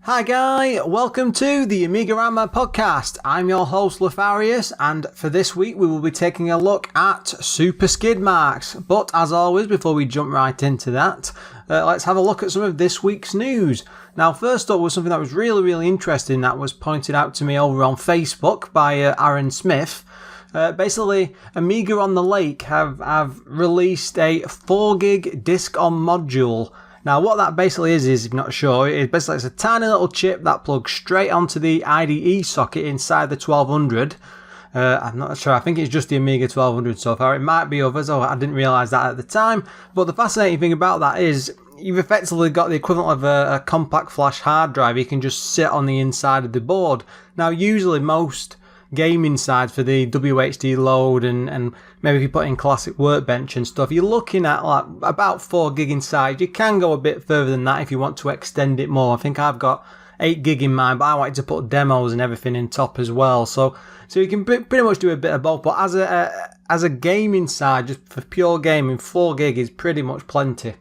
Hi guy, welcome to the AMIGArama podcast. I'm your host Lorfarius, and for this week we will be taking a look at Super Skidmarks. But as always, before we jump right into that, let's have a look at some of this week's news. Now first up was something that was really interesting that was pointed out to me over on Facebook by Aaron Smith. Basically, Amiga on the Lake have released a 4GB disc-on module. Now what that basically is if you're not sure, it's a tiny little chip that plugs straight onto the IDE socket inside the 1200. I'm not sure, I think it's just the Amiga 1200 so far. It might be others, I didn't realise that at the time. But the fascinating thing about that is you've effectively got the equivalent of a compact flash hard drive. You can just sit on the inside of the board. Now usually most gaming sides for the WHD load and maybe if you put in classic Workbench and stuff, you're looking at like about 4GB inside. You can go a bit further than that if you want to extend it more. I think I've got 8GB in mind, but I wanted to put demos and everything in top as well. So you can pretty much do a bit of both. But as a gaming side, just for pure gaming, 4GB is pretty much plenty.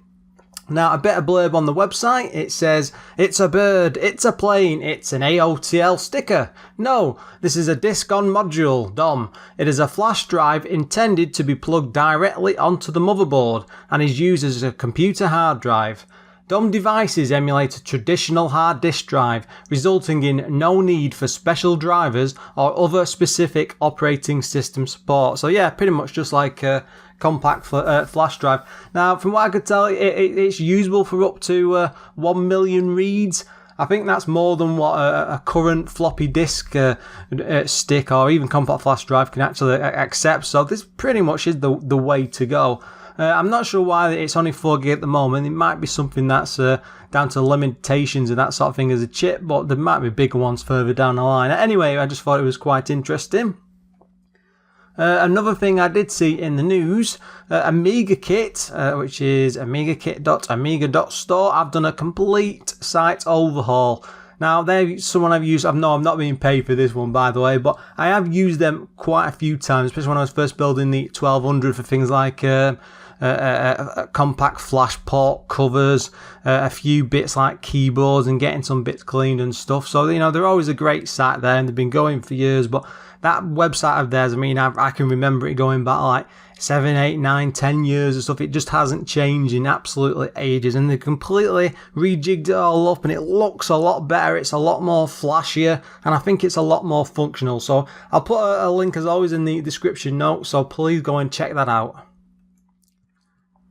Now, a bit of blurb on the website. It says, it's a bird, it's a plane, it's an AOTL sticker. No, this is a disc-on module, DOM. It is a flash drive intended to be plugged directly onto the motherboard and is used as a computer hard drive. DOM devices emulate a traditional hard disk drive, resulting in no need for special drivers or other specific operating system support. So yeah, pretty much just like a compact flash drive. Now, from what I could tell, it's usable for up to 1 million reads. I think that's more than what a current floppy disk stick or even compact flash drive can actually accept. So this pretty much is the way to go. I'm not sure why it's only 4GB at the moment. It might be something that's down to limitations and that sort of thing as a chip, but there might be bigger ones further down the line. Anyway, I just thought it was quite interesting. Another thing I did see in the news, Amigakit, which is amigakit.amiga.store, I've done a complete site overhaul. Now, they're someone I've used. I'm not being paid for this one, by the way, but I have used them quite a few times, especially when I was first building the 1200 for things like compact flash port covers, a few bits like keyboards and getting some bits cleaned and stuff. So, they're always a great site there and they've been going for years, but that website of theirs, I can remember it going back like 7, 8, 9, 10 years or stuff. It just hasn't changed in absolutely ages, and they completely rejigged it all up and it looks a lot better. It's a lot more flashier and I think it's a lot more functional. So I'll put a link as always in the description notes, so please go and check that out.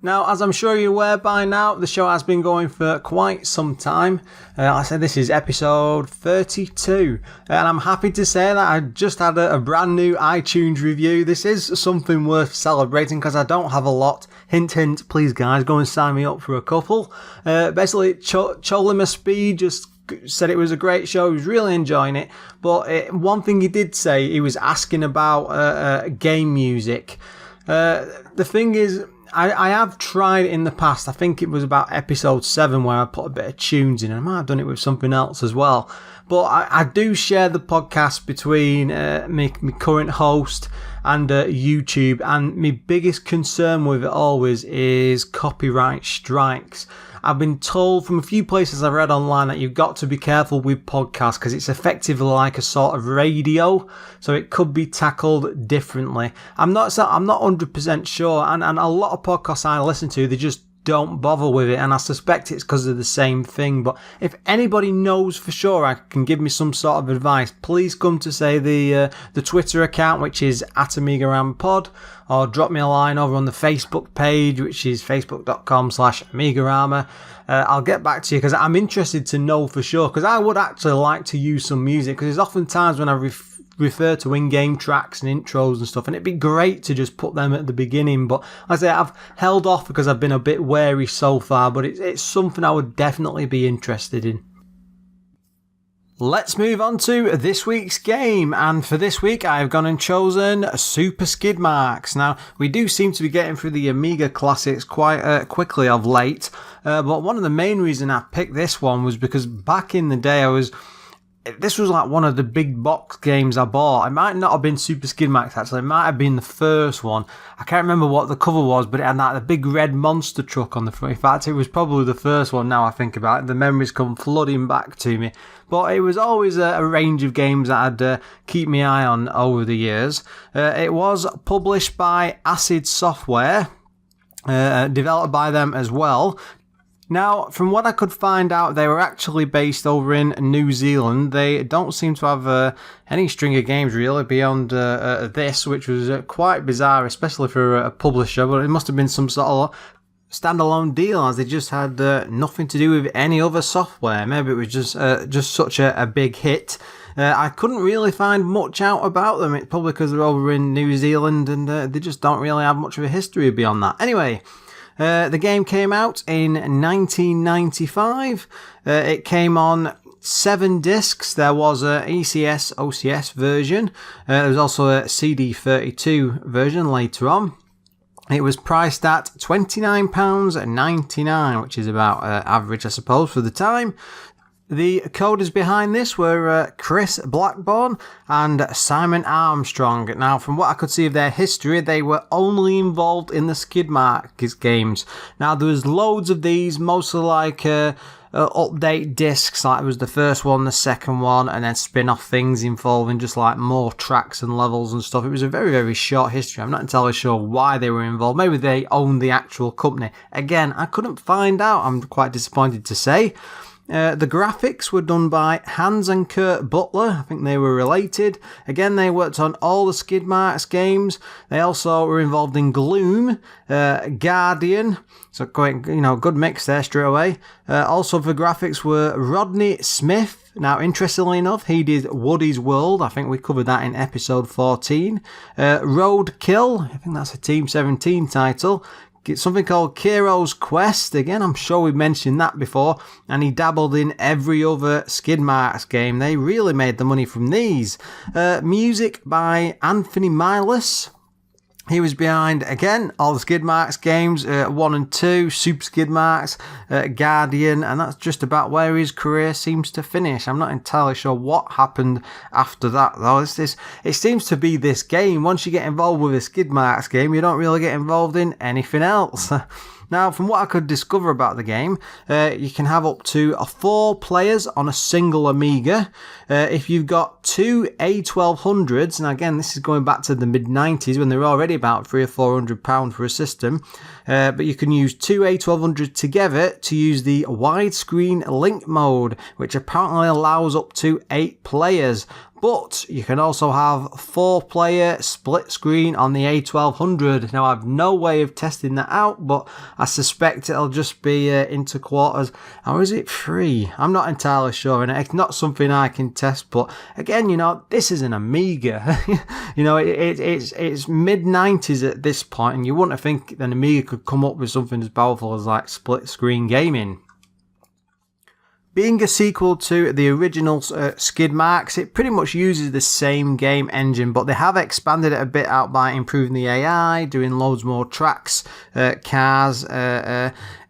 Now, as I'm sure you're aware by now, the show has been going for quite some time. I said this is episode 32, and I'm happy to say that I just had a brand new iTunes review. This is something worth celebrating because I don't have a lot. Hint, hint, please guys, go and sign me up for a couple. Basically, Cholima Speed just said it was a great show. He was really enjoying it, but one thing he did say, he was asking about game music. The thing is, I have tried in the past. I think it was about episode 7 where I put a bit of tunes in, and I might have done it with something else as well. But I do share the podcast between my current host and YouTube, and my biggest concern with it always is copyright strikes. I've been told from a few places I've read online that you've got to be careful with podcasts because it's effectively like a sort of radio, so it could be tackled differently. I'm not 100% sure, and a lot of podcasts I listen to, they just don't bother with it, and I suspect it's because of the same thing. But if anybody knows for sure, I can give me some sort of advice, please come to say the Twitter account, which is @AmigaRamaPod, or drop me a line over on the Facebook page, which is facebook.com/AmigaRama. I'll get back to you because I'm interested to know for sure, because I would actually like to use some music, because there's often times when I refer to in-game tracks and intros and stuff, and it'd be great to just put them at the beginning. But like I say, I've held off because I've been a bit wary so far, but it's something I would definitely be interested in. Let's move on to this week's game, and for this week I've gone and chosen Super Skidmarks. Now, we do seem to be getting through the Amiga classics quite quickly of late, but one of the main reasons I picked this one was because back in the day this was like one of the big box games I bought. It might not have been Super Skidmarks actually, it might have been the first one. I can't remember what the cover was, but it had like the big red monster truck on the front. In fact, it was probably the first one now I think about it. The memories come flooding back to me. But it was always a range of games that I'd keep my eye on over the years. It was published by Acid Software, developed by them as well. Now, from what I could find out, they were actually based over in New Zealand. They don't seem to have any string of games really beyond this, which was quite bizarre, especially for a publisher, but it must have been some sort of standalone deal, as they just had nothing to do with any other software. Maybe it was just such a big hit. I couldn't really find much out about them. It's probably because they're over in New Zealand and they just don't really have much of a history beyond that. Anyway, the game came out in 1995. It came on 7 discs. There was a ECS OCS version. There was also a CD32 version later on. It was priced at £29.99, which is about average, I suppose, for the time. The coders behind this were Chris Blackburn and Simon Armstrong. Now, from what I could see of their history, they were only involved in the Skidmarks games. Now, there was loads of these, mostly like update discs, like it was the first one, the second one, and then spin-off things involving just like more tracks and levels and stuff. It was a very, very short history. I'm not entirely sure why they were involved. Maybe they owned the actual company. Again, I couldn't find out. I'm quite disappointed to say. The graphics were done by Hans and Kurt Butler. I think they were related. Again, they worked on all the Skidmarks games. They also were involved in Gloom, Guardian. So quite, good mix there straight away. Also for graphics were Rodney Smith. Now, interestingly enough, he did Woody's World. I think we covered that in episode 14. Roadkill. I think that's a Team 17 title. Something called Kiro's Quest. Again, I'm sure we've mentioned that before. And he dabbled in every other Skidmarks game. They really made the money from these. Music by Anthony Milas. He was behind, again, all the Skidmarks games, 1 and 2, Super Skidmarks, Guardian, and that's just about where his career seems to finish. I'm not entirely sure what happened after that, though. It seems to be this game. Once you get involved with a Skidmarks game, you don't really get involved in anything else. Now, from what I could discover about the game, you can have up to 4 players on a single Amiga. If you've got 2 A1200s, and again, this is going back to the mid-90s when they were already about £300 or £400 for a system, but you can use 2 A1200s together to use the widescreen link mode, which apparently allows up to 8 players. But you can also have 4-player split screen on the A1200. Now, I have no way of testing that out, but I suspect it'll just be into quarters. Or is it free? I'm not entirely sure, and it's not something I can test. But again, this is an Amiga. It's mid-90s at this point, and you wouldn't think an Amiga could come up with something as powerful as like split screen gaming. Being a sequel to the original Skidmarks, it pretty much uses the same game engine, but they have expanded it a bit out by improving the AI, doing loads more tracks, cars,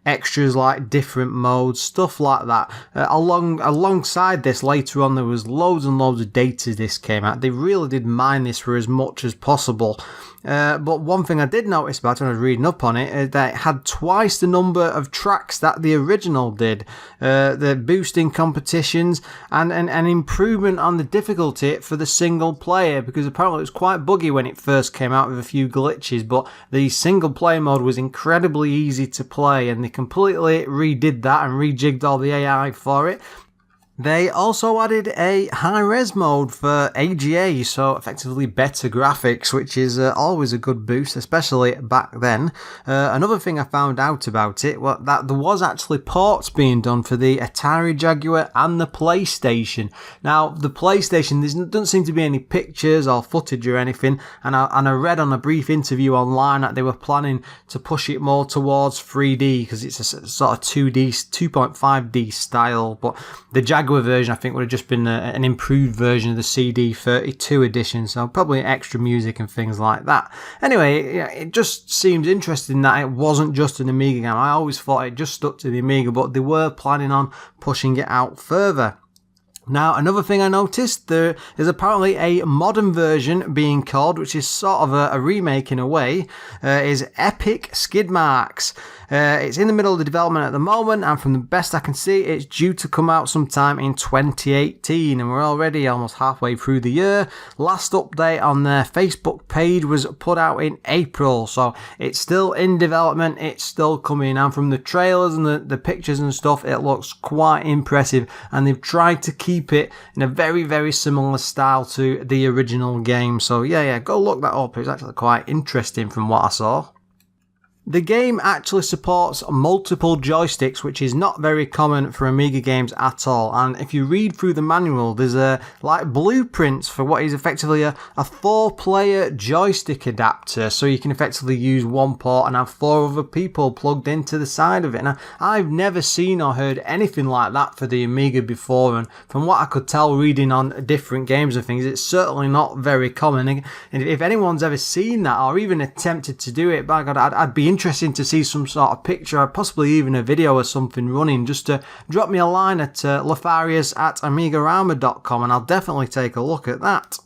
extras like different modes, stuff like that. Alongside this, later on, there was loads and loads of data this came out. They really did mine this for as much as possible. But one thing I did notice about it when I was reading up on it is that it had twice the number of tracks that the original did. The boosting competitions and an improvement on the difficulty for the single player, because apparently it was quite buggy when it first came out with a few glitches, but the single player mode was incredibly easy to play, and they completely redid that and rejigged all the AI for it. They also added a high-res mode for AGA, so effectively better graphics, which is always a good boost, especially back then. Another thing I found out about it was that there was actually ports being done for the Atari Jaguar and the PlayStation. Now, the PlayStation, there doesn't seem to be any pictures or footage or anything, and I read on a brief interview online that they were planning to push it more towards 3D, because it's a sort of 2D, 2.5D style, but the Jaguar Jaguar version, I think, would have just been an improved version of the CD32 edition, so probably extra music and things like that. Anyway, it just seems interesting that it wasn't just an Amiga game. I always thought it just stuck to the Amiga, but they were planning on pushing it out further. Now, another thing I noticed, there is apparently a modern version being called, which is sort of a remake in a way, is Epic Skidmarks. It's in the middle of the development at the moment, and from the best I can see, it's due to come out sometime in 2018, and we're already almost halfway through the year. Last update on their Facebook page was put out in April, so it's still in development, it's still coming, and from the trailers and the pictures and stuff, it looks quite impressive, and they've tried to keep it in a very, very similar style to the original game. So yeah, go look that up. It's actually quite interesting from what I saw. The game actually supports multiple joysticks, which is not very common for Amiga games at all. And if you read through the manual, there's like blueprints for what is effectively a 4-player joystick adapter. So you can effectively use one port and have 4 other people plugged into the side of it. Now, I've never seen or heard anything like that for the Amiga before. And from what I could tell reading on different games and things, it's certainly not very common. And if anyone's ever seen that or even attempted to do it, by God, I'd be interesting to see some sort of picture or possibly even a video or something running. Just to drop me a line at Lorfarius@AMIGArama.com and I'll definitely take a look at that.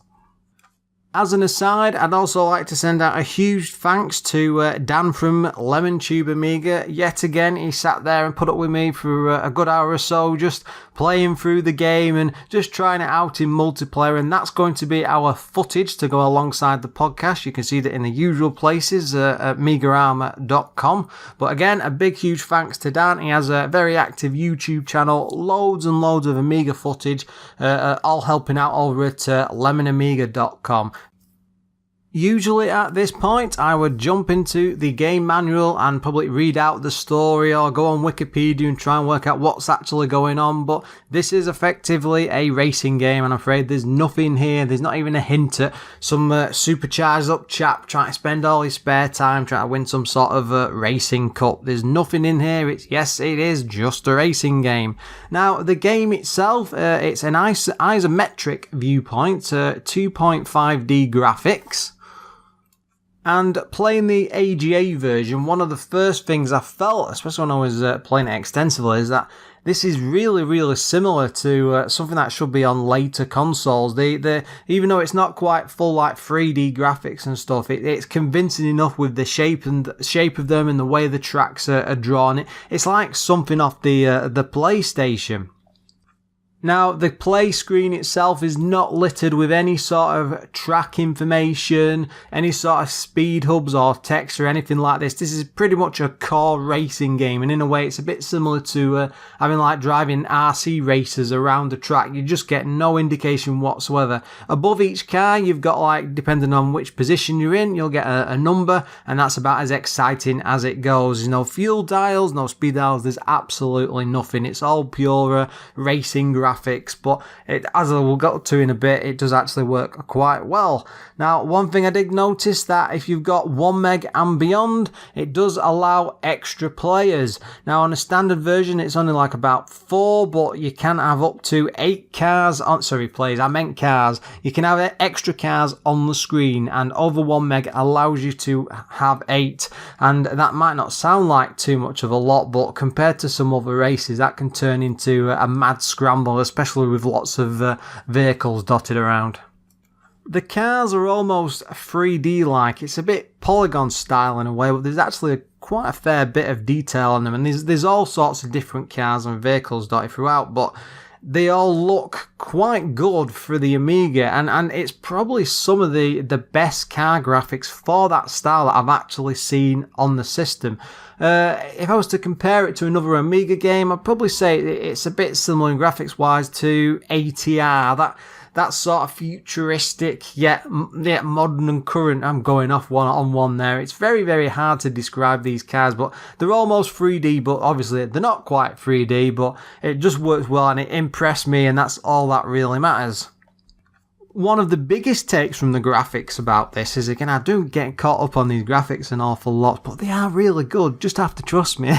As an aside, I'd also like to send out a huge thanks to Dan from LemonTubeAmiga. Yet again, he sat there and put up with me for a good hour or so, just playing through the game and just trying it out in multiplayer. And that's going to be our footage to go alongside the podcast. You can see that in the usual places at AMIGArama.com. But again, a big, huge thanks to Dan. He has a very active YouTube channel, loads and loads of Amiga footage, all helping out over at LemonAmiga.com. Usually at this point, I would jump into the game manual and probably read out the story or go on Wikipedia and try and work out what's actually going on, but this is effectively a racing game, and I'm afraid there's nothing here. There's not even a hint at some supercharged up chap trying to spend all his spare time trying to win some sort of racing cup. There's nothing in here. Yes, it is just a racing game. Now, the game itself, it's an isometric viewpoint, 2.5D graphics. And playing the AGA version, one of the first things I felt, especially when I was playing it extensively, is that this is really, really similar to something that should be on later consoles. They even though it's not quite full like 3D graphics and stuff, it's convincing enough with the shape of them and the way the tracks are drawn. It's like something off the PlayStation. Now, the play screen itself is not littered with any sort of track information, any sort of speed hubs or text or anything like this. This is pretty much a core racing game, and in a way it's a bit similar to having like driving RC races around the track. You just get no indication whatsoever. Above each car, you've got, like, depending on which position you're in, you'll get a number, and that's about as exciting as it goes. There's no fuel dials, no speed dials, there's absolutely nothing. It's all pure racing graphics, but as I will go to in a bit, it does actually work quite well. Now, one thing I did notice, that if you've got 1 meg and beyond, it does allow extra players. Now, on a standard version, it's only like about 4, but you can have up to 8 cars on, players, I meant cars. You can have extra cars on the screen, and over 1 meg allows you to have 8, and that might not sound like too much of a lot, but compared to some other races, that can turn into a mad scramble, especially with lots of vehicles dotted around. The cars are almost 3D-like. It's a bit polygon style in a way, but there's actually quite a fair bit of detail on them, and there's all sorts of different cars and vehicles dotted throughout, but they all look quite good for the Amiga, and it's probably some of the best car graphics for that style that I've actually seen on the system. If I was to compare it to another Amiga game, I'd probably say it's a bit similar in graphics-wise to ATR. That sort of futuristic, yet modern and current. I'm going off one there. It's very, very hard to describe these cars, but they're almost 3D, but obviously they're not quite 3D, but it just works well and it impressed me, and that's all that really matters. one of the biggest takes from the graphics about this is, again, I do get caught up on these graphics an awful lot, but they are really good. Just have to trust me.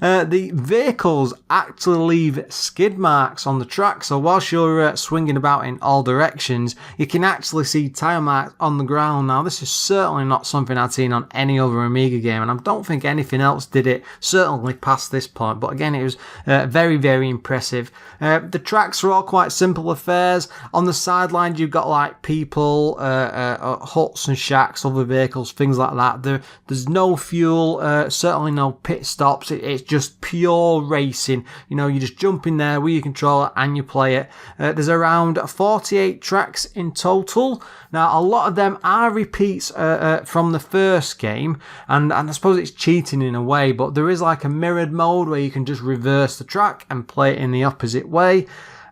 The vehicles actually leave skid marks on the track, so whilst you're swinging about in all directions, you can actually see tyre marks on the ground. Now, this is certainly not something I'd seen on any other Amiga game, and I don't think anything else did it, certainly past this point, but again, it was very, very impressive. The tracks are all quite simple affairs. On the sidelines, you've got like people, huts and shacks, other vehicles, things like that. There's no fuel, certainly no pit stops. It's just pure racing. You know, you just jump in there with your controller and you play it. There's around 48 tracks in total. Now, a lot of them are repeats from the first game, and I suppose it's cheating in a way, but there is like a mirrored mode where you can just reverse the track and play it in the opposite way.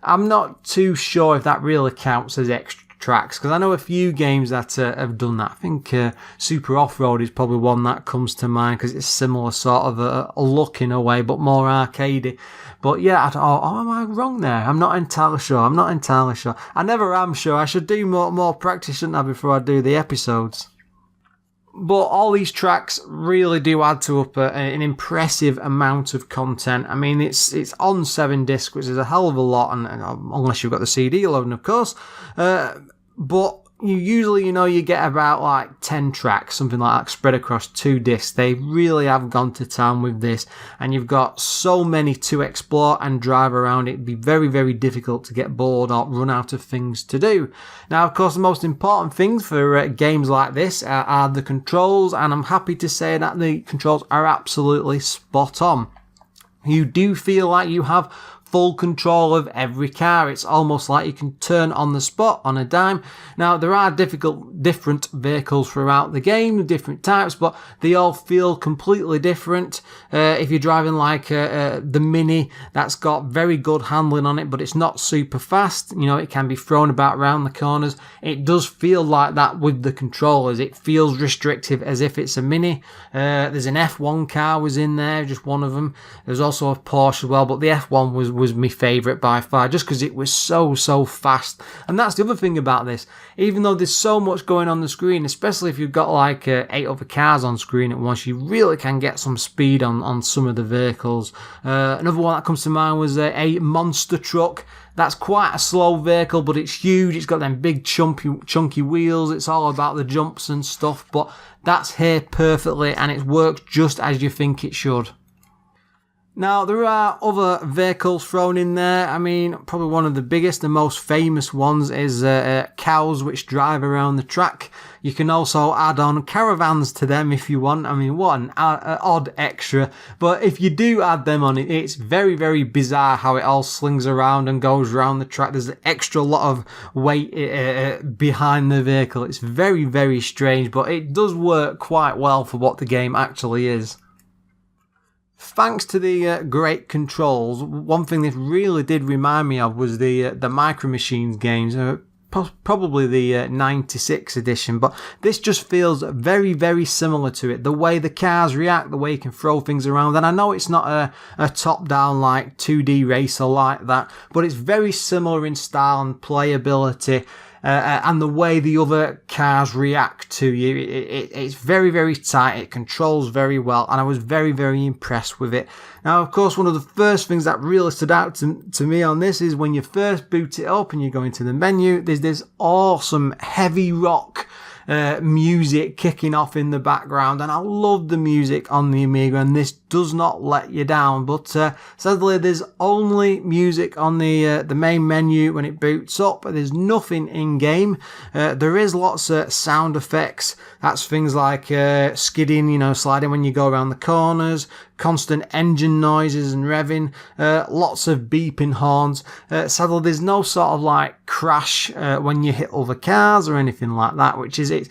I'm not too sure if that really counts as extra tracks, because I know a few games that have done that. I think Super Off-Road is probably one that comes to mind, because it's similar sort of a look in a way, but more arcadey. But yeah, am I wrong there? I'm not entirely sure. I never am sure. I should do more practice, shouldn't I, before I do the episodes. But all these tracks really do add to an impressive amount of content. I mean, it's on 7 discs, which is a hell of a lot, and unless you've got the CD loading, of course. But you usually, you get about like 10 tracks, something like that, spread across 2 discs. They really have gone to town with this, and you've got so many to explore and drive around. It'd be very, very difficult to get bored or run out of things to do. Now, of course, the most important things for games like this are the controls, and I'm happy to say that the controls are absolutely spot on. You do feel like you have full control of every car. It's almost like you can turn on the spot on a dime. Now, there are different vehicles throughout the game, different types, but they all feel completely different. If you're driving like the Mini, that's got very good handling on it, but it's not super fast. It can be thrown about around the corners. It does feel like that with the controllers. It feels restrictive as if it's a Mini. There's an F1 car was in there, just one of them. There's also a Porsche as well, but the F1 was my favourite by far, just because it was so fast. And that's the other thing about this. Even though there's so much going on the screen, especially if you've got like 8 other cars on screen at once, you really can get some speed on some of the vehicles. Another one that comes to mind was a monster truck. That's quite a slow vehicle, but it's huge. It's got them big chunky wheels. It's all about the jumps and stuff, but that's here perfectly, and it works just as you think it should. Now, there are other vehicles thrown in there. I mean, probably one of the biggest and most famous ones is cows which drive around the track. You can also add on caravans to them if you want. I mean, what an odd extra. But if you do add them on, it's very, very bizarre how it all slings around and goes around the track. There's an extra lot of weight behind the vehicle. It's very, very strange, but it does work quite well for what the game actually is. Thanks to the great controls, one thing this really did remind me of was the Micro Machines games, probably the 96 edition, but this just feels very, very similar to it. The way the cars react, the way you can throw things around, and I know it's not a top-down like 2D racer like that, but it's very similar in style and playability. And the way the other cars react to you, it's very, very tight. It controls very well, and I was very, very impressed with it. Now, of course, one of the first things that really stood out to me on this is when you first boot it up and you go into the menu, there's this awesome heavy rock music kicking off in the background, and I love the music on the Amiga, and this does not let you down. But sadly, there's only music on the main menu when it boots up. There's nothing in game. There is lots of sound effects. That's things like skidding, sliding when you go around the corners, constant engine noises and revving, lots of beeping horns. Sadly, there's no sort of like crash when you hit other cars or anything like that, which is it.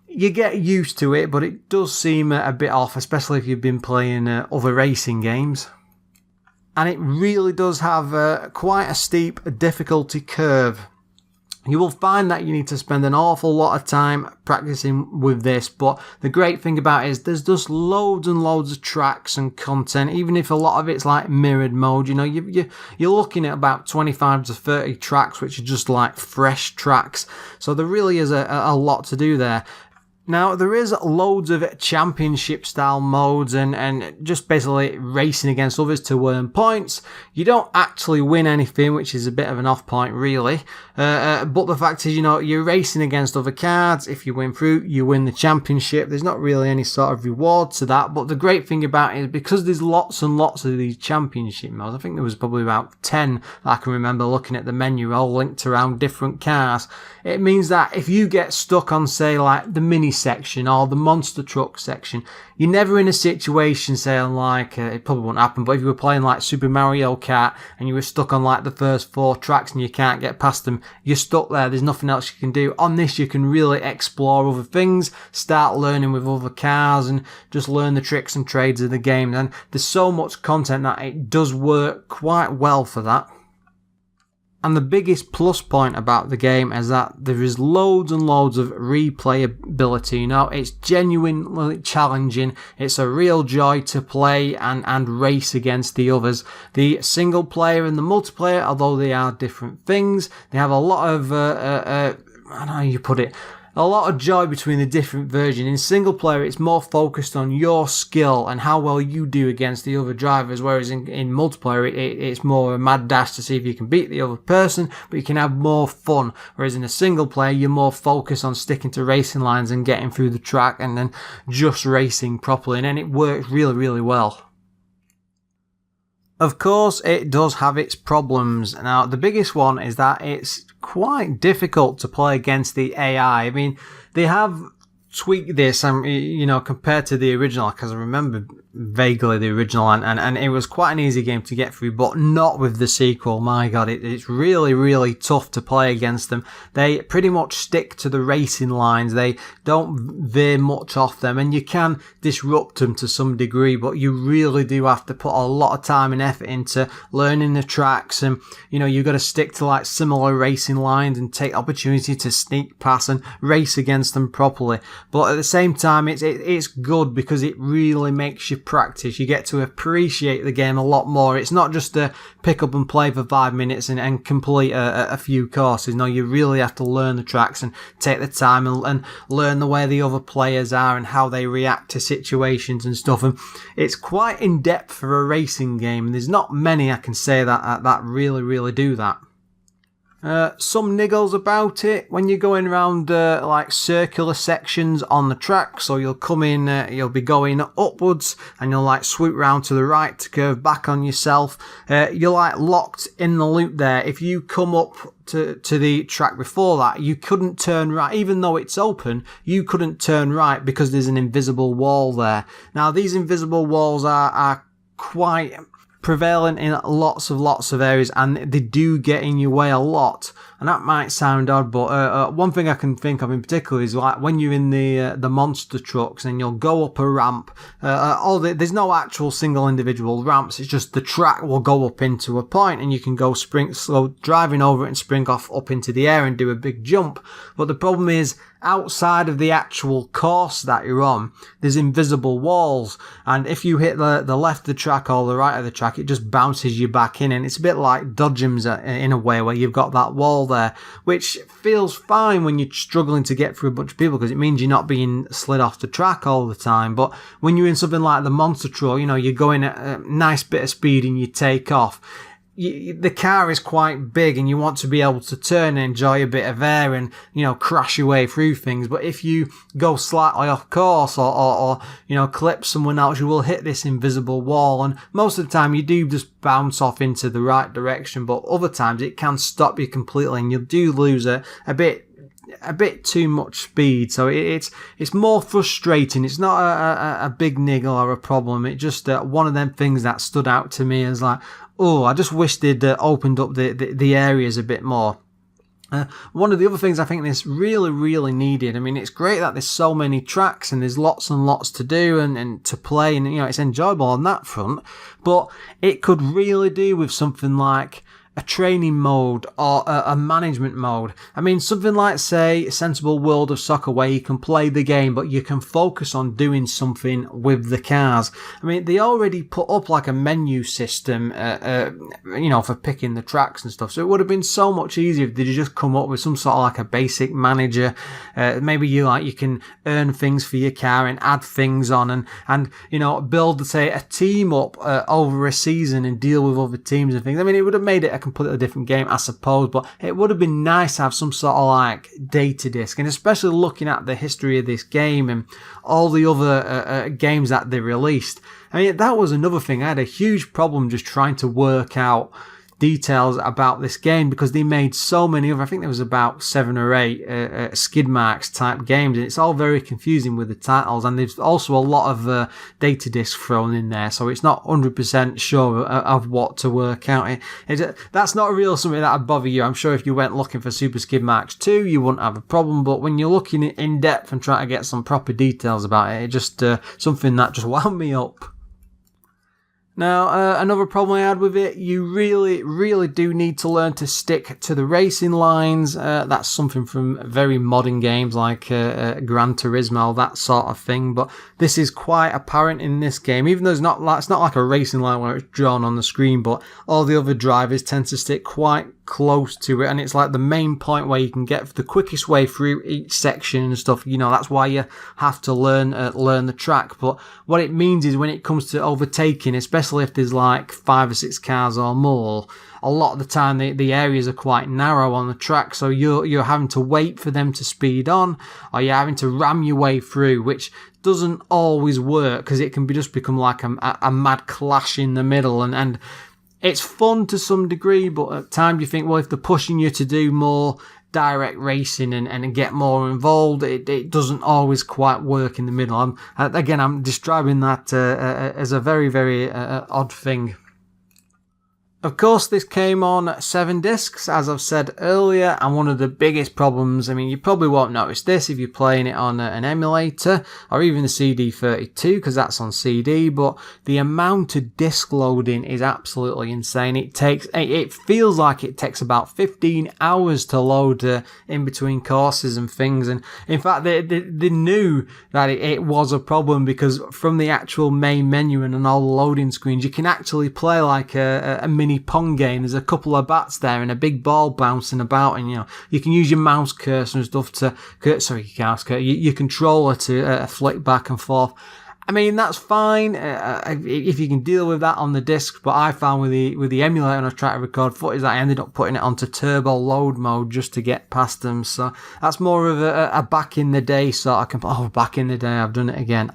You get used to it, but it does seem a bit off, especially if you've been playing other racing games. And it really does have quite a steep difficulty curve. You will find that you need to spend an awful lot of time practicing with this, but the great thing about it is there's just loads and loads of tracks and content, even if a lot of it's like mirrored mode. You know, you're looking at about 25 to 30 tracks, which are just like fresh tracks. So there really is a lot to do there. Now, there is loads of championship style modes and just basically racing against others to earn points. You don't actually win anything, which is a bit of an off point, really. But the fact is, you know, you're racing against other cards. If you win through, you win the championship. There's not really any sort of reward to that. But the great thing about it is because there's lots and lots of these championship modes, I think there was probably about 10 that I can remember looking at the menu all linked around different cars. It means that if you get stuck on, say, like the mini section or the monster truck section, you're never in a situation saying like, it probably won't happen, but if you were playing like Super Mario Kart and you were stuck on like the first 4 tracks and you can't get past them, you're stuck there, there's nothing else you can do. On this, you can really explore other things, start learning with other cars and just learn the tricks and trades of the game. And there's so much content that it does work quite well for that. And the biggest plus point about the game is that there is loads and loads of replayability. You know, it's genuinely challenging. It's a real joy to play and race against the others. The single player and the multiplayer, although they are different things, they have a lot of, I don't know how you put it, a lot of joy between the different versions. In single player, it's more focused on your skill and how well you do against the other drivers, whereas in multiplayer, it's more a mad dash to see if you can beat the other person, but you can have more fun. Whereas in a single player, you're more focused on sticking to racing lines and getting through the track and then just racing properly, and then it works really, really well. Of course, it does have its problems. Now, the biggest one is that it's quite difficult to play against the AI. I mean, they have tweaked this, you know, compared to the original, because I remember vaguely the original, and it was quite an easy game to get through, but not with the sequel. My god, it's really, really tough to play against them. They pretty much stick to the racing lines. They don't veer much off them, and you can disrupt them to some degree, but you really do have to put a lot of time and effort into learning the tracks, and, you know, you've got to stick to like similar racing lines and take opportunity to sneak past and race against them properly. But at the same time, it's good because it really makes you practice. You get to appreciate the game a lot more. It's not just to pick up and play for 5 minutes and complete a few courses. No, you really have to learn the tracks and take the time and learn the way the other players are and how they react to situations and stuff. And it's quite in depth for a racing game. There's not many, I can say, that really, really do that. Some niggles about it when you're going around like circular sections on the track. So you'll come in, you'll be going upwards and you'll like swoop round to the right to curve back on yourself. You're like locked in the loop there. If you come up to the track before that, you couldn't turn right. Even though it's open, you couldn't turn right because there's an invisible wall there. Now, these invisible walls are quite prevalent in lots of areas, and they do get in your way a lot. And that might sound odd, but one thing I can think of in particular is like when you're in the monster trucks and you'll go up a ramp. There's no actual single individual ramps. It's just the track will go up into a point, and you can go driving over it and spring off up into the air and do a big jump. But the problem is, outside of the actual course that you're on, there's invisible walls, and if you hit the left of the track or the right of the track, it just bounces you back in, and it's a bit like dodgems in a way, where you've got that wall there, which feels fine when you're struggling to get through a bunch of people because it means you're not being slid off the track all the time. But when you're in something like the monster truck, you know, you're going at a nice bit of speed and you take off. The car is quite big and you want to be able to turn and enjoy a bit of air and, you know, crash your way through things. But if you go slightly off course or you know, clip someone else, you will hit this invisible wall. And most of the time you do just bounce off into the right direction. But other times it can stop you completely and you do lose a bit too much speed. So it's more frustrating. It's not a big niggle or a problem. It's just one of them things that stood out to me as like, oh, I just wish they'd opened up the areas a bit more. One of the other things I think this really, really needed, I mean, it's great that there's so many tracks and there's lots and lots to do and to play, and, you know, it's enjoyable on that front, but it could really do with something like a training mode or a management mode. I mean, something like, say, Sensible World of Soccer, where you can play the game, but you can focus on doing something with the cars. I mean, they already put up like a menu system, for picking the tracks and stuff. So it would have been so much easier if they just come up with some sort of like a basic manager. Maybe you can earn things for your car and add things on and build, say, a team up over a season and deal with other teams and things. I mean, it would have made it a completely different game, I suppose, but it would have been nice to have some sort of like data disk, and especially looking at the history of this game and all the other games that they released. I mean, that was another thing. I had a huge problem just trying to work out details about this game because they made so many other, I think there was about 7 or 8 Skidmarks type games, and it's all very confusing with the titles, and there's also a lot of data disks thrown in there, so it's not 100% sure of what to work out. That's not really something that would bother you. I'm sure if you went looking for Super Skidmarks 2 you wouldn't have a problem, but when you're looking in depth and trying to get some proper details about it, it just something that just wound me up. Now, another problem I had with it, you really, really do need to learn to stick to the racing lines. That's something from very modern games like Gran Turismo, that sort of thing. But this is quite apparent in this game, even though it's not like a racing line where it's drawn on the screen, but all the other drivers tend to stick quite close to it, and it's like the main point where you can get the quickest way through each section and stuff. That's why you have to learn the track. But what it means is when it comes to overtaking, especially if there's like 5 or 6 cars or more, a lot of the time the areas are quite narrow on the track, so you're having to wait for them to speed on, or you're having to ram your way through, which doesn't always work because it can just become like a mad clash in the middle, and it's fun to some degree, but at times you think, well, if they're pushing you to do more direct racing and get more involved, it doesn't always quite work in the middle. I'm describing that as a very, very odd thing. Of course, this came on 7 discs, as I've said earlier, and one of the biggest problems, I mean, you probably won't notice this if you're playing it on an emulator or even the CD32, because that's on CD, but the amount of disc loading is absolutely insane. It feels like it takes about 15 hours to load in between courses and things, and in fact, they knew that it was a problem, because from the actual main menu and on all the loading screens, you can actually play like a mini Pong game. There's a couple of bats there and a big ball bouncing about, and you can use your mouse cursor and stuff your controller to flick back and forth. I mean, that's fine if you can deal with that on the disc, but I found with the emulator when I tried to record footage that I ended up putting it onto turbo load mode just to get past them. So that's more of a back in the day sort of back in the day, I've done it again.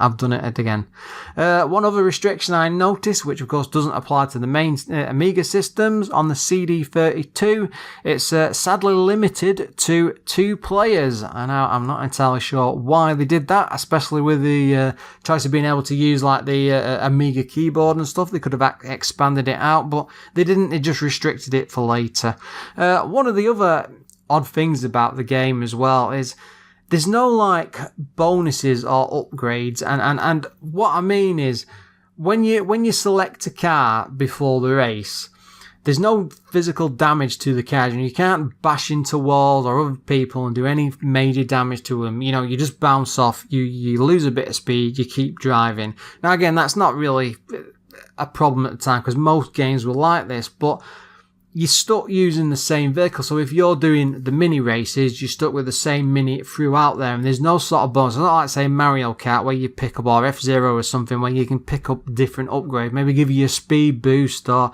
One other restriction I noticed, which of course doesn't apply to the main Amiga systems, on the CD32, it's sadly limited to 2 players. And I'm not entirely sure why they did that, especially with the choice of being able to use like the Amiga keyboard and stuff. They could have expanded it out, but they didn't. They just restricted it for later. One of the other odd things about the game as well is there's no like bonuses or upgrades, and what I mean is when you select a car before the race, there's no physical damage to the cars, and you can't bash into walls or other people and do any major damage to them. You just bounce off, you lose a bit of speed, you keep driving. Now again, that's not really a problem at the time because most games were like this, but you're stuck using the same vehicle. So if you're doing the mini races, you're stuck with the same mini throughout there, and there's no sort of bonus. It's not like, say, Mario Kart where you pick up, or F-Zero or something, where you can pick up different upgrades, maybe give you a speed boost, or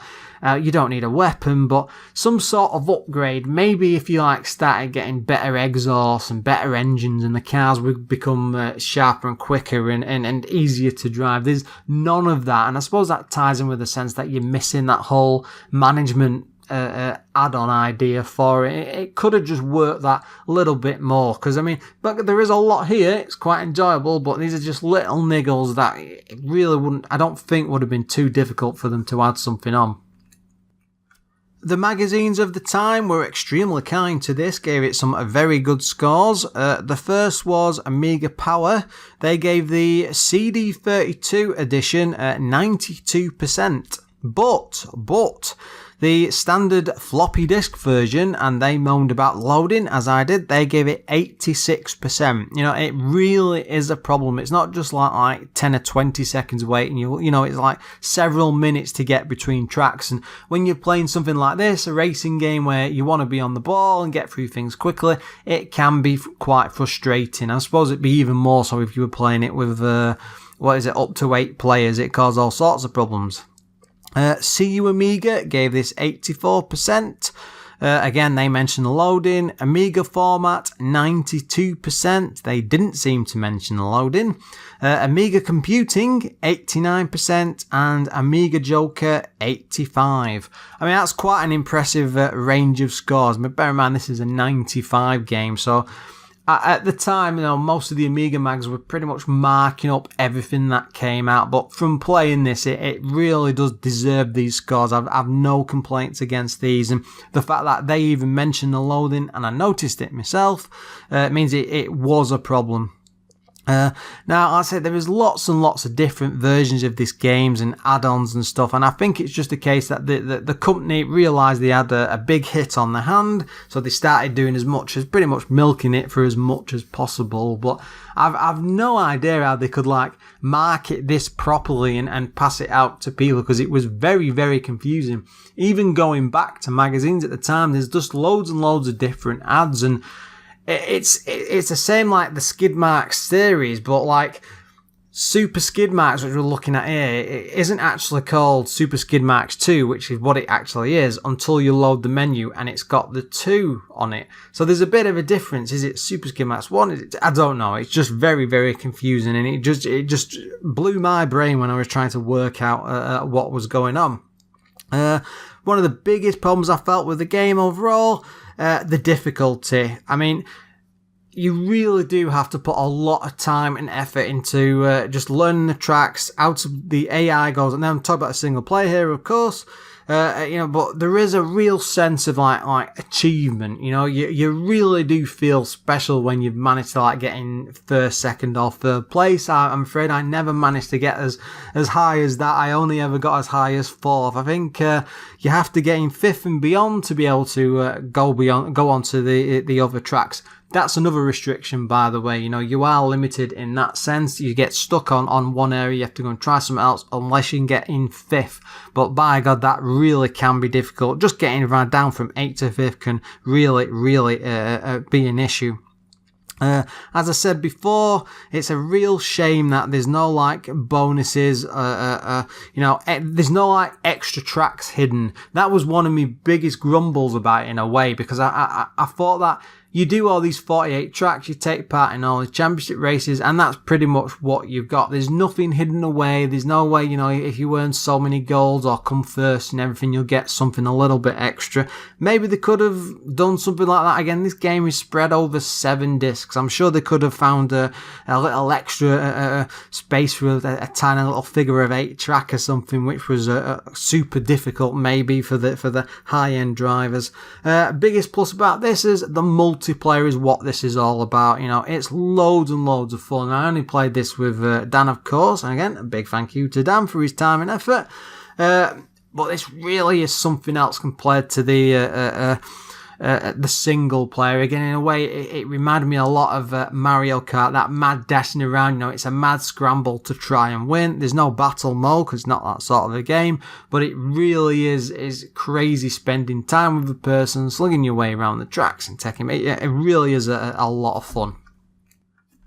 you don't need a weapon, but some sort of upgrade. Maybe if you started getting better exhausts and better engines, and the cars would become sharper and quicker and easier to drive. There's none of that, and I suppose that ties in with the sense that you're missing that whole management add-on idea for it. It could have just worked that little bit more, because but there is a lot here. It's quite enjoyable, but these are just little niggles that it really I don't think would have been too difficult for them to add something on. The magazines of the time were extremely kind to this, gave it some very good scores. The first was Amiga Power. They gave the CD32 edition 92%. But The standard floppy disk version, and they moaned about loading as I did, they gave it 86%. You know, it really is a problem. It's not just like 10 or 20 seconds waiting. You know, it's like several minutes to get between tracks. And when you're playing something like this, a racing game where you want to be on the ball and get through things quickly, it can be quite frustrating. I suppose it'd be even more so if you were playing it with, up to 8 players. It caused all sorts of problems. CU Amiga gave this 84%. Again, they mentioned the loading. Amiga format, 92%. They didn't seem to mention the loading. Amiga computing, 89%. And Amiga Joker, 85%. I mean, that's quite an impressive range of scores. But bear in mind, this is a 95 game, so at the time, you know, most of the Amiga mags were pretty much marking up everything that came out. But from playing this, it really does deserve these scores. I've no complaints against these. And the fact that they even mentioned the loading, and I noticed it myself, means it was a problem. Now, like I said, there is lots and lots of different versions of this games and add-ons and stuff, and I think it's just a case that the company realised they had a big hit on their hand, so they started doing as much as pretty much milking it for as much as possible. But I've no idea how they could like market this properly and pass it out to people, because it was very, very confusing. Even going back to magazines at the time, there's just loads and loads of different ads, and it's the same like the Skidmarks series, but like Super Skidmarks, which we're looking at here, it isn't actually called Super Skidmarks 2, which is what it actually is, until you load the menu and it's got the 2 on it. So there's a bit of a difference. Is it Super Skidmarks 1? I don't know. It's just very, very confusing, and it just blew my brain when I was trying to work out what was going on. One of the biggest problems I felt with the game overall, the difficulty. I mean, you really do have to put a lot of time and effort into just learning the tracks out of the AI goals. And then I'm talking about a single player here, of course. But there is a real sense of like achievement. You know, you really do feel special when you've managed to like get in first, second, or third place. I'm afraid I never managed to get as high as that. I only ever got as high as 4th. I think you have to get in 5th and beyond to be able to go on to the other tracks. That's another restriction, by the way. You know, you are limited in that sense. You get stuck on one area, you have to go and try something else unless you can get in 5th. But by God, that really can be difficult. Just getting right down from 8th to 5th can really be an issue. As I said before, it's a real shame that there's no like bonuses, there's no like extra tracks hidden. That was one of my biggest grumbles about it in a way, because I thought that you do all these 48 tracks, you take part in all the championship races, and that's pretty much what you've got. There's nothing hidden away. There's no way, you know, if you earn so many goals or come first and everything, you'll get something a little bit extra. Maybe they could have done something like that. Again, this game is spread over 7 discs. I'm sure they could have found a little extra space for a tiny little figure of 8 track or something, which was super difficult maybe for the high-end drivers. Biggest plus about this is the multiplayer is what this is all about. You know, it's loads and loads of fun. I only played this with Dan, of course, and again, a big thank you to Dan for his time and effort. But this really is something else compared to the single player. Again, in a way, it reminded me a lot of Mario Kart, that mad dashing around. You know, it's a mad scramble to try and win. There's no battle mode because it's not that sort of a game, but it really is crazy spending time with the person, slugging your way around the tracks and taking it. It really is a lot of fun.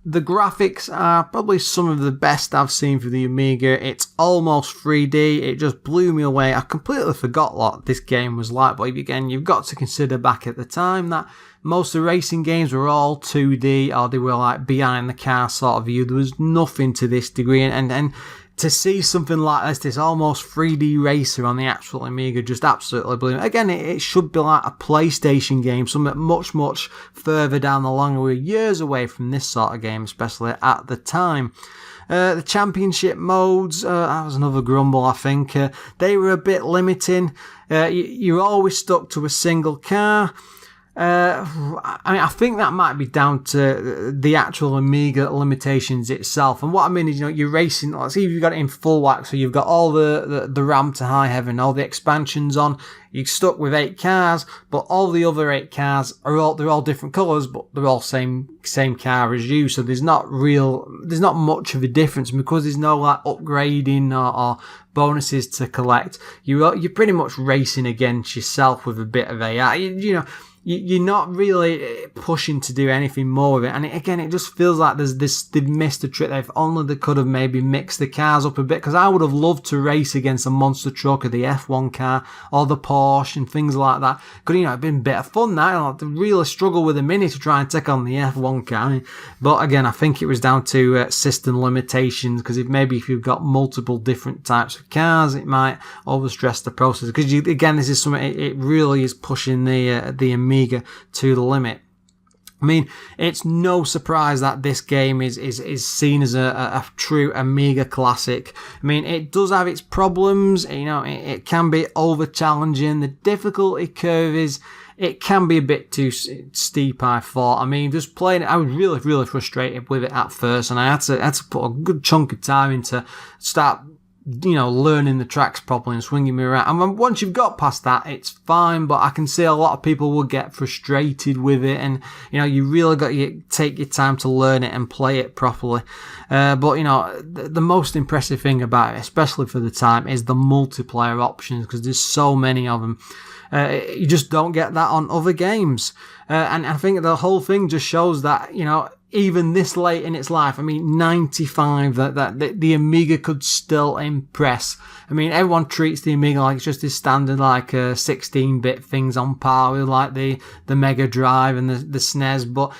The graphics are probably some of the best I've seen for the Amiga. It's almost 3D. It just blew me away. I completely forgot what this game was like. But again, you've got to consider back at the time that most of the racing games were all 2D, or they were like behind the car sort of view. There was nothing to this degree. And to see something like this almost 3D racer on the actual Amiga just absolutely blew me. Again, it should be like a PlayStation game, something much, much further down the line. We were years away from this sort of game, especially at the time. The championship modes, that was another grumble, I think. They were a bit limiting. You're always stuck to a single car. I think that might be down to the actual Amiga limitations itself. And what I mean is, you're racing, let's see if you've got it in full wax, so you've got all the RAM to high heaven, all the expansions on, you're stuck with 8 cars, but all the other 8 cars they're all different colours, but they're all same car as you, so there's not much of a difference, because there's no like upgrading or bonuses to collect. You're pretty much racing against yourself with a bit of AI. You're not really pushing to do anything more with it. And it just feels like they've missed a trick. If only they could have maybe mixed the cars up a bit, because I would have loved to race against a monster truck or the F1 car or the Porsche and things like that. Could, it'd been a bit of fun that. I'd really struggle with a Mini to try and take on the F1 car. But again, I think it was down to system limitations, because if you've got multiple different types of cars, it might overstress the process. Because again, this is something, it really is pushing the Amiga to the limit. I mean, it's no surprise that this game is seen as a true Amiga classic. I mean, it does have its problems. It can be over challenging. The difficulty curve it can be a bit too steep, I thought. I mean, just playing it, I was really, really frustrated with it at first, and I had to put a good chunk of time into start learning the tracks properly and swinging me around. And once you've got past that, it's fine, but I can see a lot of people will get frustrated with it, and, you really got to take your time to learn it and play it properly. But, the most impressive thing about it, especially for the time, is the multiplayer options, because there's so many of them. You just don't get that on other games. And I think the whole thing just shows that, even this late in its life, 95, that the Amiga could still impress. Everyone treats the Amiga like it's just this standard, 16-bit things on par with, the Mega Drive and the SNES. But,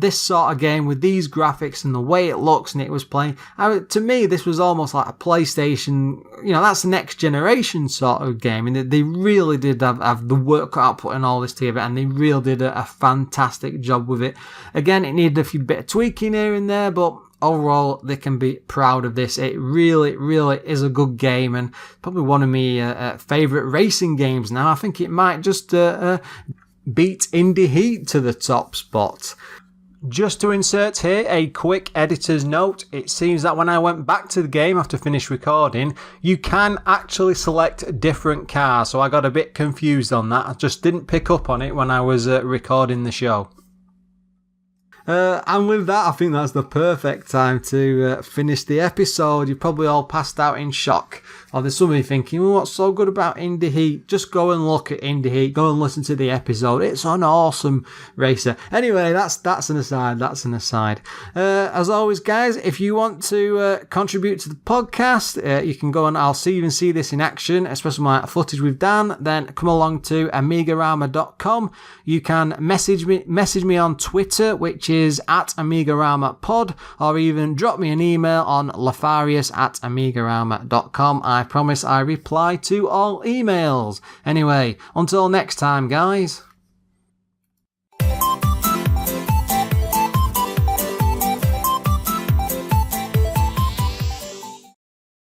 this sort of game with these graphics and the way it looks and it was playing, to me, this was almost like a PlayStation, that's the next generation sort of game. And they really did have the work cut out putting all this together, and they really did a fantastic job with it. Again, it needed a few bit of tweaking here and there, but overall they can be proud of this. It really, really is a good game, and probably one of my favourite racing games now. I think it might just beat Indie Heat to the top spot. Just to insert here a quick editor's note, it seems that when I went back to the game after finished recording, you can actually select different cars, so I got a bit confused on that. I just didn't pick up on it when I was recording the show. And with that, I think that's the perfect time to finish the episode. You're probably all passed out in shock. Or there's somebody thinking, well, what's so good about Indie Heat? Just go and look at Indie Heat. Go and listen to the episode. It's an awesome racer. Anyway, that's an aside. As always, guys, if you want to contribute to the podcast, you can go and I'll even see this in action, especially my footage with Dan. Then come along to AMIGArama.com. You can message me on Twitter, which is at AMIGAramaPod, or even drop me an email on Lorfarius@AMIGArama.com. I promise I reply to all emails. Anyway, until next time, guys.